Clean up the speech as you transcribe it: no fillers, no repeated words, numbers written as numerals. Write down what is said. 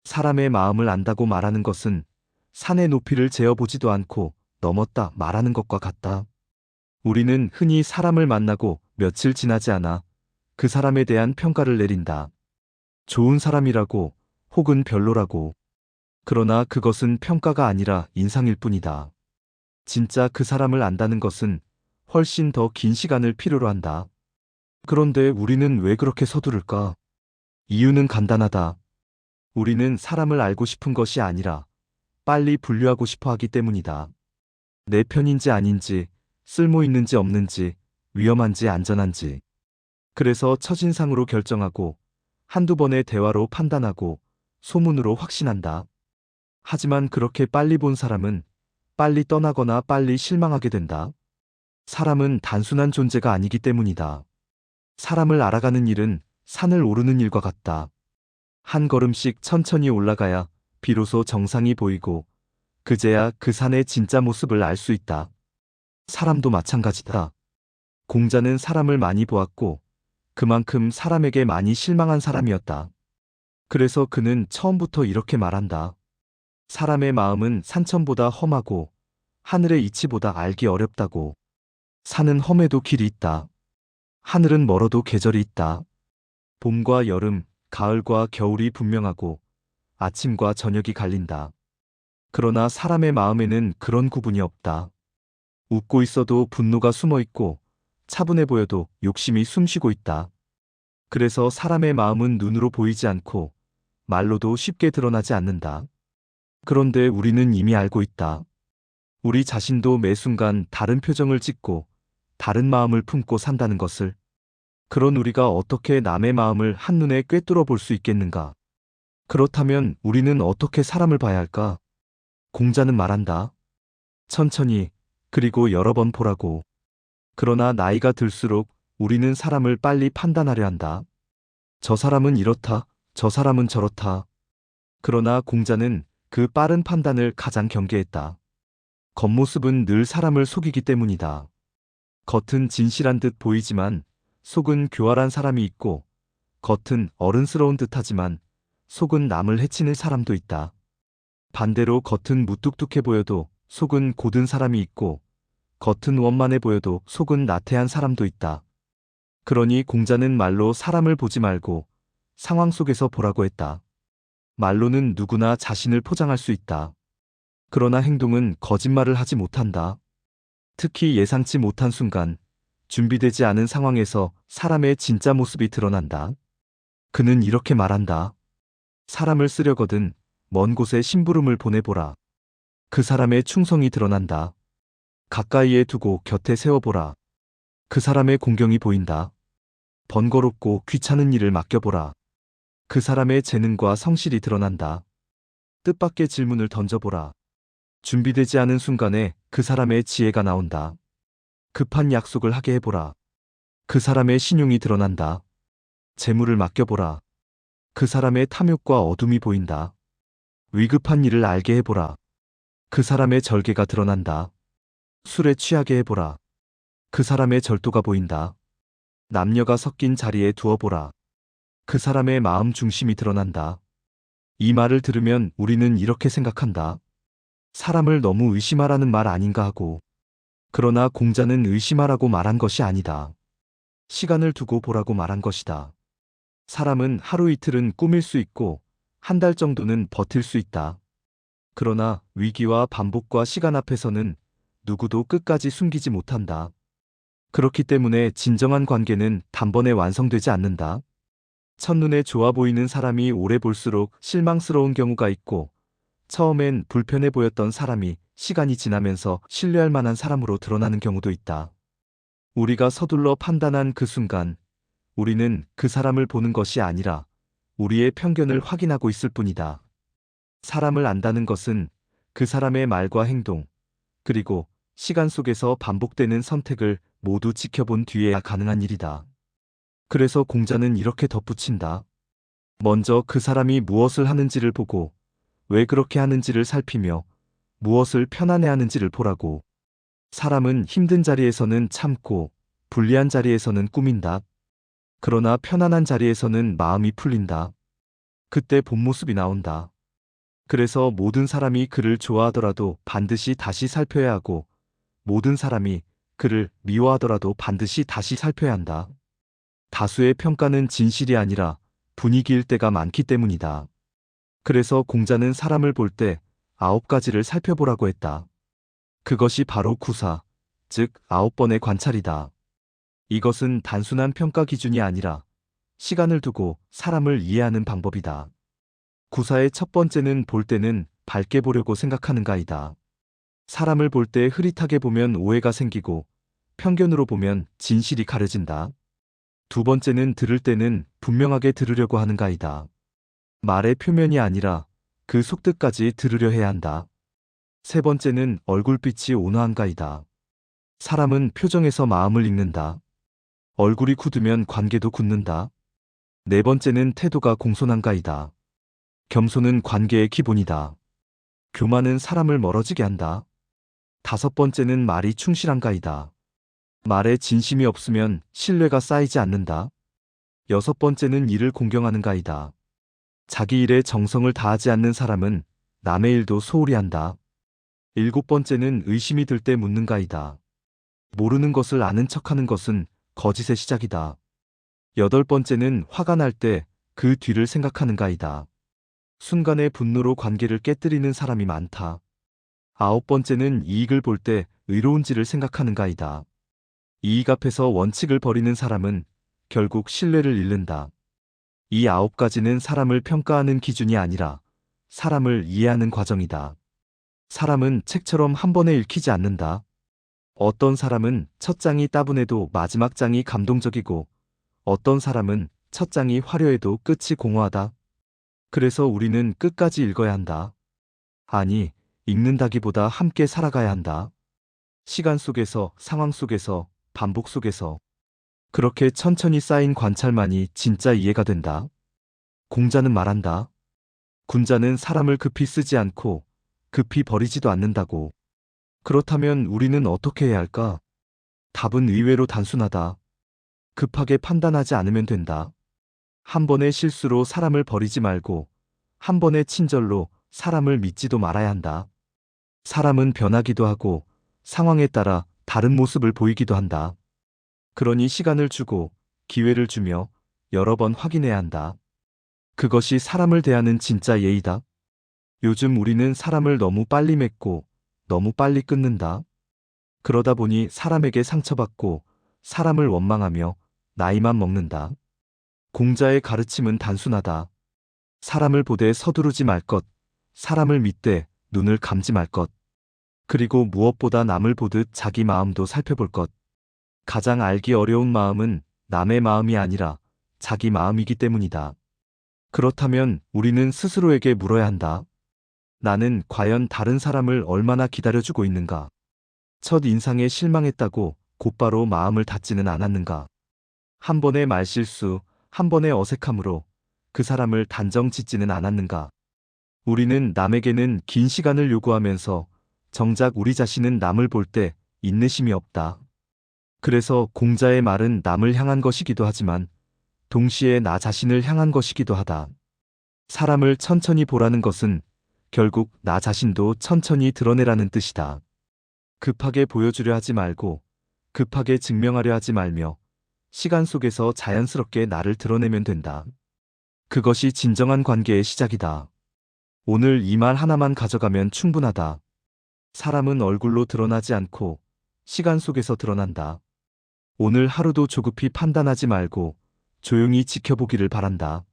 사람의 마음을 안다고 말하는 것은 산의 높이를 재어보지도 않고 넘었다 말하는 것과 같다. 우리는 흔히 사람을 만나고 며칠 지나지 않아 그 사람에 대한 평가를 내린다. 좋은 사람이라고 혹은 별로라고. 그러나 그것은 평가가 아니라 인상일 뿐이다. 진짜 그 사람을 안다는 것은 훨씬 더 긴 시간을 필요로 한다. 그런데 우리는 왜 그렇게 서두를까? 이유는 간단하다. 우리는 사람을 알고 싶은 것이 아니라 빨리 분류하고 싶어 하기 때문이다. 내 편인지 아닌지, 쓸모 있는지 없는지, 위험한지 안전한지. 그래서 첫인상으로 결정하고 한두 번의 대화로 판단하고 소문으로 확신한다. 하지만 그렇게 빨리 본 사람은 빨리 떠나거나 빨리 실망하게 된다. 사람은 단순한 존재가 아니기 때문이다. 사람을 알아가는 일은 산을 오르는 일과 같다. 한 걸음씩 천천히 올라가야 비로소 정상이 보이고 그제야 그 산의 진짜 모습을 알 수 있다. 사람도 마찬가지다. 공자는 사람을 많이 보았고 그만큼 사람에게 많이 실망한 사람이었다. 그래서 그는 처음부터 이렇게 말한다. 사람의 마음은 산천보다 험하고 하늘의 이치보다 알기 어렵다고. 산은 험해도 길이 있다. 하늘은 멀어도 계절이 있다. 봄과 여름, 가을과 겨울이 분명하고 아침과 저녁이 갈린다. 그러나 사람의 마음에는 그런 구분이 없다. 웃고 있어도 분노가 숨어 있고 차분해 보여도 욕심이 숨쉬고 있다. 그래서 사람의 마음은 눈으로 보이지 않고 말로도 쉽게 드러나지 않는다. 그런데 우리는 이미 알고 있다. 우리 자신도 매 순간 다른 표정을 짓고 다른 마음을 품고 산다는 것을. 그런 우리가 어떻게 남의 마음을 한눈에 꿰뚫어 볼 수 있겠는가? 그렇다면 우리는 어떻게 사람을 봐야 할까? 공자는 말한다. 천천히, 그리고 여러 번 보라고. 그러나 나이가 들수록 우리는 사람을 빨리 판단하려 한다. 저 사람은 이렇다, 저 사람은 저렇다. 그러나 공자는 그 빠른 판단을 가장 경계했다. 겉모습은 늘 사람을 속이기 때문이다. 겉은 진실한 듯 보이지만 속은 교활한 사람이 있고 겉은 어른스러운 듯하지만 속은 남을 해치는 사람도 있다. 반대로 겉은 무뚝뚝해 보여도 속은 고든 사람이 있고 겉은 원만해 보여도 속은 나태한 사람도 있다. 그러니 공자는 말로 사람을 보지 말고 상황 속에서 보라고 했다. 말로는 누구나 자신을 포장할 수 있다. 그러나 행동은 거짓말을 하지 못한다. 특히 예상치 못한 순간, 준비되지 않은 상황에서 사람의 진짜 모습이 드러난다. 그는 이렇게 말한다. 사람을 쓰려거든 먼 곳에 심부름을 보내보라. 그 사람의 충성이 드러난다. 가까이에 두고 곁에 세워보라. 그 사람의 공경이 보인다. 번거롭고 귀찮은 일을 맡겨보라. 그 사람의 재능과 성실이 드러난다. 뜻밖의 질문을 던져보라. 준비되지 않은 순간에 그 사람의 지혜가 나온다. 급한 약속을 하게 해보라. 그 사람의 신용이 드러난다. 재물을 맡겨보라. 그 사람의 탐욕과 어둠이 보인다. 위급한 일을 알게 해보라. 그 사람의 절개가 드러난다. 술에 취하게 해보라. 그 사람의 절도가 보인다. 남녀가 섞인 자리에 두어보라. 그 사람의 마음 중심이 드러난다. 이 말을 들으면 우리는 이렇게 생각한다. 사람을 너무 의심하라는 말 아닌가 하고. 그러나 공자는 의심하라고 말한 것이 아니다. 시간을 두고 보라고 말한 것이다. 사람은 하루 이틀은 꾸밀 수 있고 한 달 정도는 버틸 수 있다. 그러나 위기와 반복과 시간 앞에서는 누구도 끝까지 숨기지 못한다. 그렇기 때문에 진정한 관계는 단번에 완성되지 않는다. 첫눈에 좋아 보이는 사람이 오래 볼수록 실망스러운 경우가 있고 처음엔 불편해 보였던 사람이 시간이 지나면서 신뢰할 만한 사람으로 드러나는 경우도 있다. 우리가 서둘러 판단한 그 순간 우리는 그 사람을 보는 것이 아니라 우리의 편견을 확인하고 있을 뿐이다. 사람을 안다는 것은 그 사람의 말과 행동, 그리고 시간 속에서 반복되는 선택을 모두 지켜본 뒤에야 가능한 일이다. 그래서 공자는 이렇게 덧붙인다. 먼저 그 사람이 무엇을 하는지를 보고 왜 그렇게 하는지를 살피며 무엇을 편안해하는지를 보라고. 사람은 힘든 자리에서는 참고 불리한 자리에서는 꾸민다. 그러나 편안한 자리에서는 마음이 풀린다. 그때 본 모습이 나온다. 그래서 모든 사람이 그를 좋아하더라도 반드시 다시 살펴야 하고 모든 사람이 그를 미워하더라도 반드시 다시 살펴야 한다. 다수의 평가는 진실이 아니라 분위기일 때가 많기 때문이다. 그래서 공자는 사람을 볼 때 9가지를 살펴보라고 했다. 그것이 바로 구사, 즉 9번의 관찰이다. 이것은 단순한 평가 기준이 아니라 시간을 두고 사람을 이해하는 방법이다. 구사의 첫 번째는 볼 때는 밝게 보려고 생각하는가이다. 사람을 볼 때 흐릿하게 보면 오해가 생기고 편견으로 보면 진실이 가려진다. 두 번째는 들을 때는 분명하게 들으려고 하는가이다. 말의 표면이 아니라 그 속뜻까지 들으려 해야 한다. 세 번째는 얼굴빛이 온화한가이다. 사람은 표정에서 마음을 읽는다. 얼굴이 굳으면 관계도 굳는다. 네 번째는 태도가 공손한가이다. 겸손은 관계의 기본이다. 교만은 사람을 멀어지게 한다. 다섯 번째는 말이 충실한가이다. 말에 진심이 없으면 신뢰가 쌓이지 않는다. 여섯 번째는 이를 공경하는가이다. 자기 일에 정성을 다하지 않는 사람은 남의 일도 소홀히 한다. 일곱 번째는 의심이 들 때 묻는가이다. 모르는 것을 아는 척하는 것은 거짓의 시작이다. 여덟 번째는 화가 날 때 그 뒤를 생각하는가이다. 순간의 분노로 관계를 깨뜨리는 사람이 많다. 아홉 번째는 이익을 볼 때 의로운지를 생각하는가이다. 이익 앞에서 원칙을 버리는 사람은 결국 신뢰를 잃는다. 이 9가지는 사람을 평가하는 기준이 아니라 사람을 이해하는 과정이다. 사람은 책처럼 한 번에 읽히지 않는다. 어떤 사람은 첫 장이 따분해도 마지막 장이 감동적이고 어떤 사람은 첫 장이 화려해도 끝이 공허하다. 그래서 우리는 끝까지 읽어야 한다. 아니, 읽는다기보다 함께 살아가야 한다. 시간 속에서, 상황 속에서, 반복 속에서. 그렇게 천천히 쌓인 관찰만이 진짜 이해가 된다. 공자는 말한다. 군자는 사람을 급히 쓰지 않고 급히 버리지도 않는다고. 그렇다면 우리는 어떻게 해야 할까? 답은 의외로 단순하다. 급하게 판단하지 않으면 된다. 한 번의 실수로 사람을 버리지 말고 한 번의 친절로 사람을 믿지도 말아야 한다. 사람은 변하기도 하고 상황에 따라 다른 모습을 보이기도 한다. 그러니 시간을 주고 기회를 주며 여러 번 확인해야 한다. 그것이 사람을 대하는 진짜 예의다. 요즘 우리는 사람을 너무 빨리 맺고 너무 빨리 끊는다. 그러다 보니 사람에게 상처받고 사람을 원망하며 나이만 먹는다. 공자의 가르침은 단순하다. 사람을 보되 서두르지 말 것, 사람을 믿되 눈을 감지 말 것, 그리고 무엇보다 남을 보듯 자기 마음도 살펴볼 것. 가장 알기 어려운 마음은 남의 마음이 아니라 자기 마음이기 때문이다. 그렇다면 우리는 스스로에게 물어야 한다. 나는 과연 다른 사람을 얼마나 기다려주고 있는가? 첫 인상에 실망했다고 곧바로 마음을 닫지는 않았는가? 한 번의 말실수, 한 번의 어색함으로 그 사람을 단정 짓지는 않았는가? 우리는 남에게는 긴 시간을 요구하면서 정작 우리 자신은 남을 볼 때 인내심이 없다. 그래서 공자의 말은 남을 향한 것이기도 하지만 동시에 나 자신을 향한 것이기도 하다. 사람을 천천히 보라는 것은 결국 나 자신도 천천히 드러내라는 뜻이다. 급하게 보여주려 하지 말고 급하게 증명하려 하지 말며 시간 속에서 자연스럽게 나를 드러내면 된다. 그것이 진정한 관계의 시작이다. 오늘 이 말 하나만 가져가면 충분하다. 사람은 얼굴로 드러나지 않고 시간 속에서 드러난다. 오늘 하루도 조급히 판단하지 말고 조용히 지켜보기를 바란다.